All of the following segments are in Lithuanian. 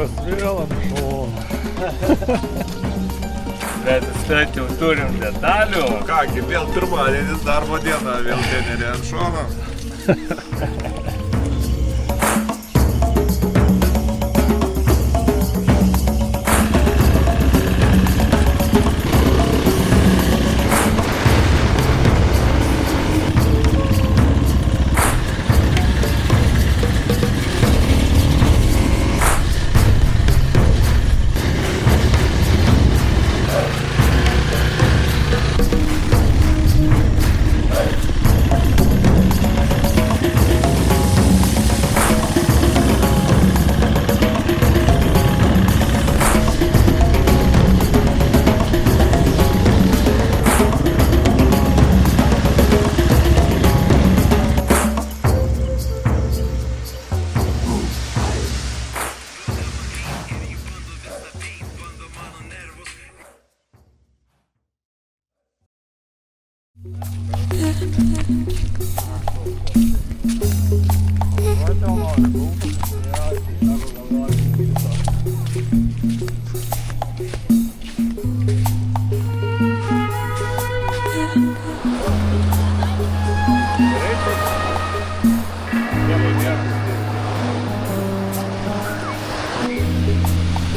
Viskas vėl ant šono. Bet stat jau turim detalių. Kągi, vėl pirmadienis, darbo diena, vėl treneriai ant šono.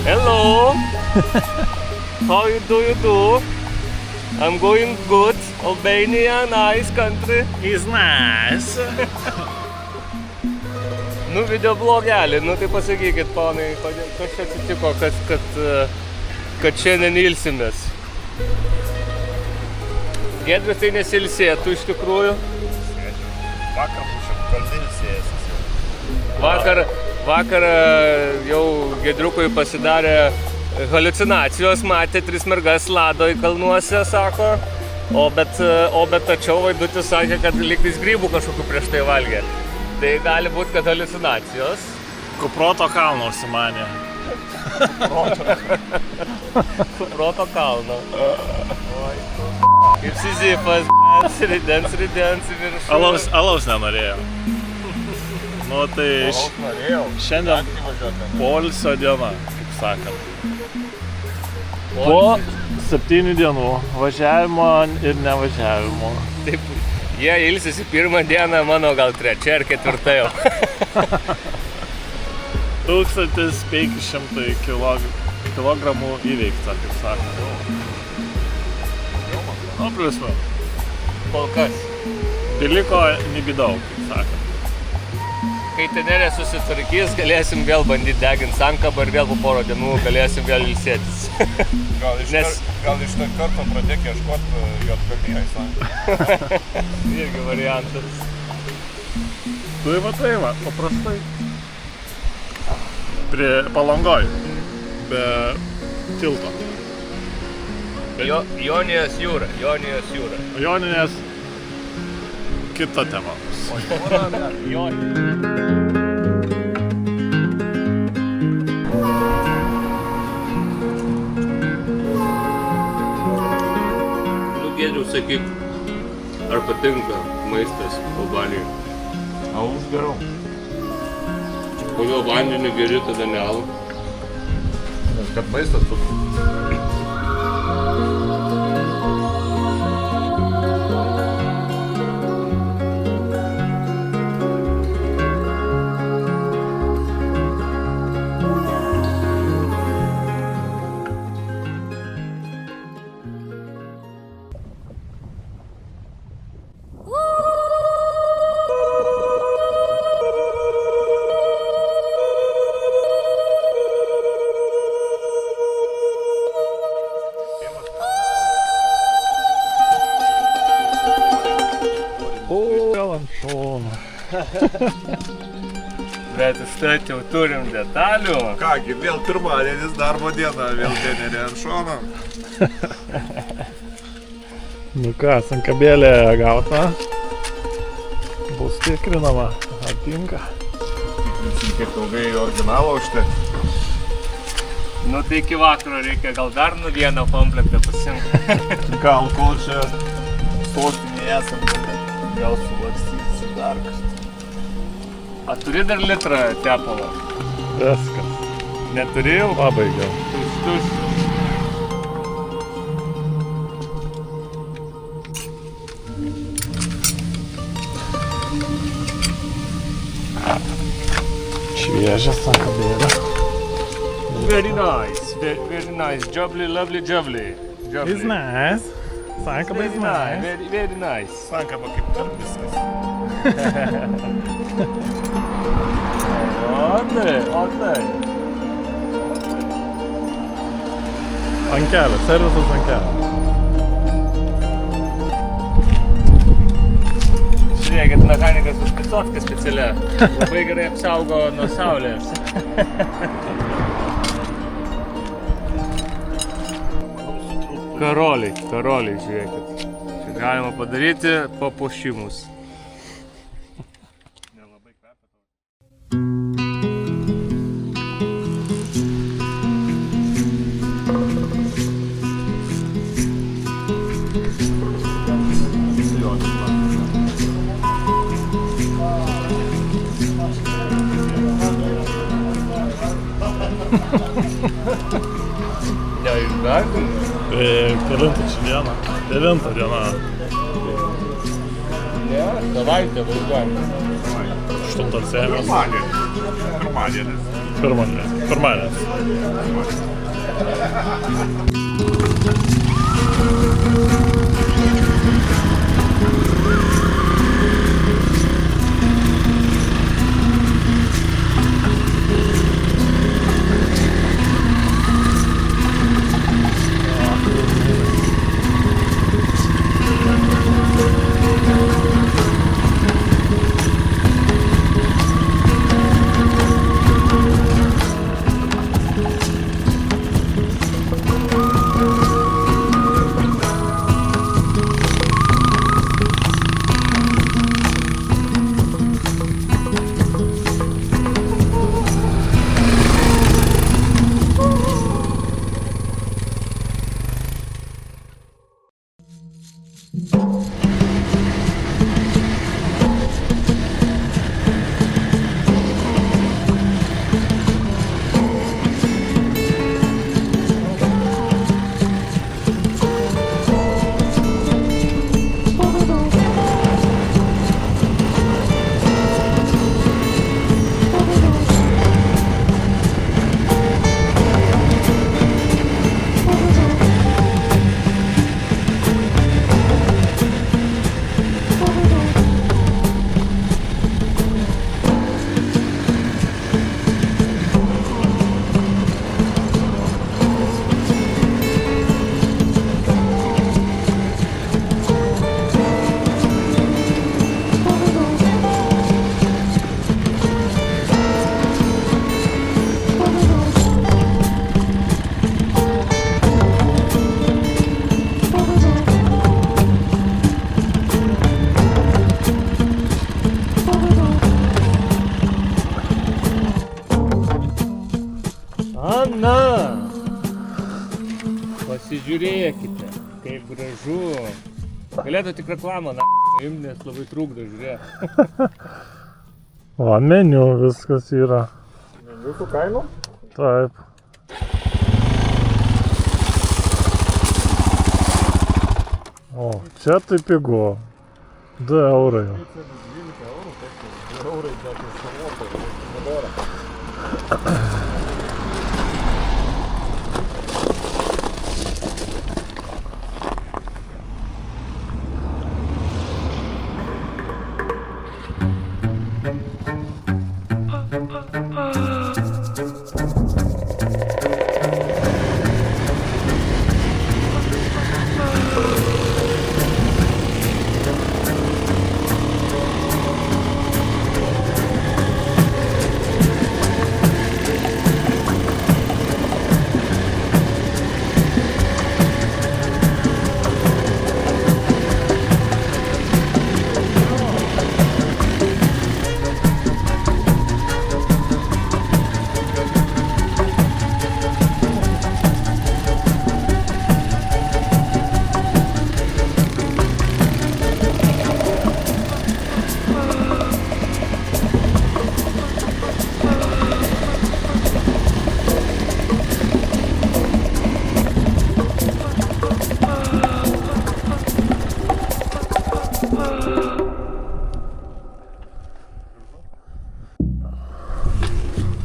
Hello! How you do? I'm going good. Albania, nice country. He's nice. Nu, video blogelį, nu tai pasakykit, ponai, kas čia atsitiko, kad šiandien ilsimės. Giedrius tai nesilsėtų iš tikrųjų. Vakar būšim kalbėjusėjęs. Vakar jau Giedriukui pasidarė haliucinacijos, matė 3 mergas lado į kalnuose, sako. O bet tačiau Vaidutis sakė, kad lygtais grybų kažkokių prieš tai valgė. Tai gali būti, kad haliucinacijos. Kuproto kalno užsimanė. Kuproto kalno. Kaip Sizifas, ridens į viršų. Alaus nenorėjau. Nu tai šiandien poilsio diena, kaip sakant. Po 7 dienų važiavimo ir nevažiavimo. Taip, jie ilsisi pirmą dieną, mano gal 3 ar 4 jau. 1500 kilogramų įveikta, kaip sakant. Nu, plius man. Kol kas. Piliko nebidaug, kaip sakant. Kai tenerė susitvarkys, galėsim vėl bandyti deginti sankabą ir vėl po porą dienų galėsim vėl ilsėtis. Gal iš karto pradėk ieškoti Juodkalniją į sankabą. Irgi variantas. Tai va, paprastai. Prie Palangoj, be tilto. Jonijos jūra. Joninės kita tema. Giedriau, sakyk, ar patinka maistas Albanijoje? Alus gerau. Kodėl vandenį geri, tada ne alų? Kad maistas tu. Bet stat jau turim detalių. Kągi, vėl pirmadienis, darbo diena, vėl treneriai ant šono. Nu ką, sankabėlė gauta. Bus tikrinama, ar tinka. Kiek ilgai originalą užteks. Nu tai iki vakaro reikia gal dar vieną komplektą pasimti. Gal kol čia sostinėje esam, gal sulakstysim dar kažką. A turi dar litrą tepalo? Viskas. Neturėjau. Pabaigiau. Tuš. Šviežias sankabėlė. Very nice. Very nice. Jubbly, lovely, jubbly. It's nice. Sankaba is nice. Very nice. Sankaba kaip ten viskas. O tai. Ant kelio, servisas ant kelio. Žiūrėkit, mechanikas su spicovkė specialia. Labai gerai apsaugo nuo saulės. Karoliai, žiūrėkit. Čia galima padaryti papuošimus. Nelabai kvepia. Neišgąsdinai? Kelintą čia dieną. 9 diena. Ne, savaitę važiuojame. 8 sėmės. Pirmadienis. Ana! Pasižiūrėkite, kaip gražu. Galėtų tik reklamą nuimti, nes labai trukdo žiūrėti. O, meniu viskas yra. Meniu su kainu? Taip. O, čia tai pigu. 2 eurai. 12 eurų, taip, 2 eurai, bet išsamotai, nebėra.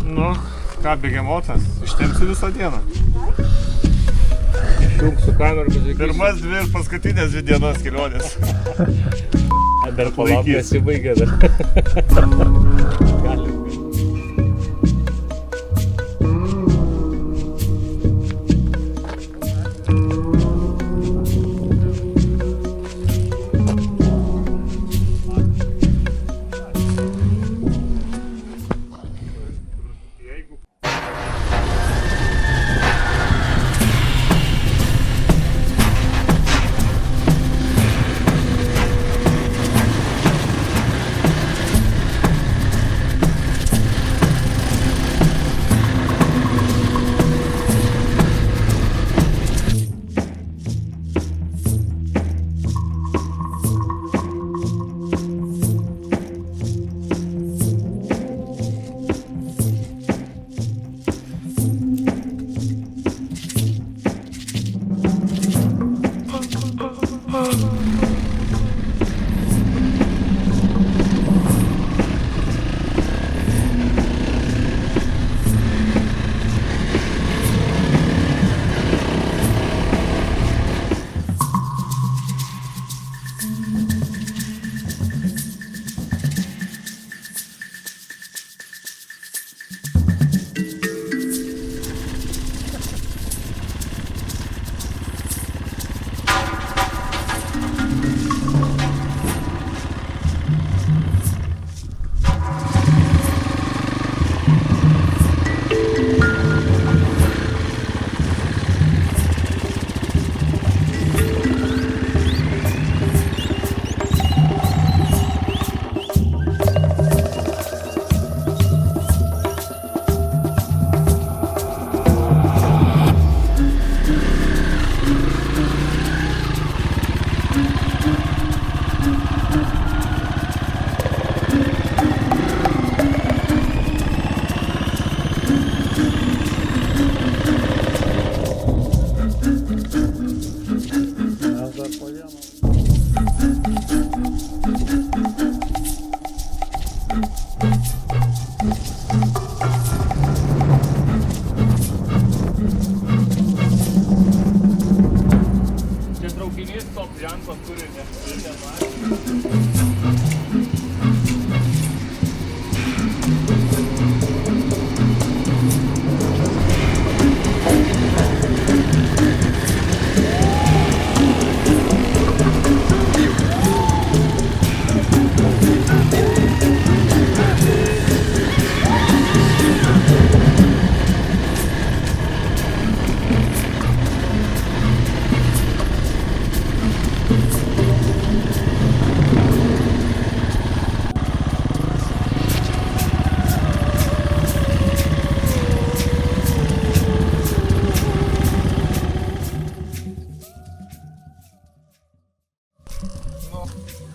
Nu, ką, begemotas, ištempsi visą dieną. Išjungsiu kamerą, bet Pirmas 2 ir paskutinės 2 dienos kelionės. dar palauk, nesibaigė dar. Gali.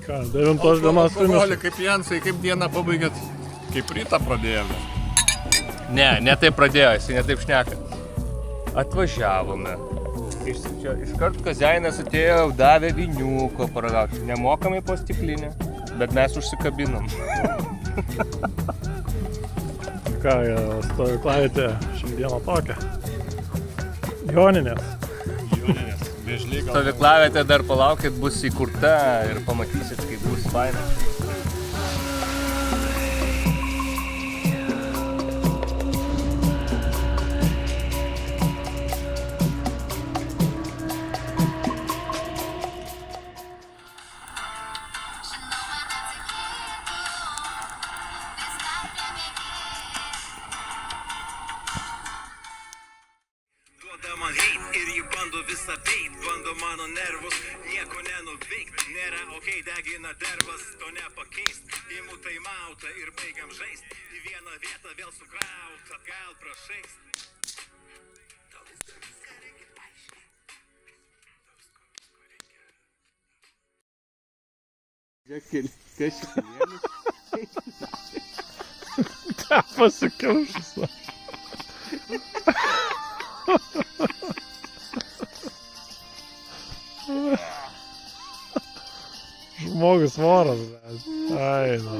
Ką, 9 dienos Alkoholį kaip Jansai, kaip dieną pabaigėt, kaip rytą pradėjome. Ne taip pradėjo, jisai ne taip šneka. Atvažiavome. Iškart Kazeinas atėjo, davė vyniuko paragauti. Nemokamai po stiklinę, bet mes užsikabinom. Ką, stovyklavietė šiandieną tokia. Joninės. Stovyklavietė dar palaukit, bus įkurta ir pamatysit, kaip bus faina. Man heit ir jį bando visą peit, bando mano nervus, nieko nenuveikt, nėra okei, degina dervas, to nepakeist, imu taimautą ir baigiam žaist, į vieną vietą vėl sukraut, atgal prašaist. Pasikiaušus. Žmogus voras, bet. Ai, nu.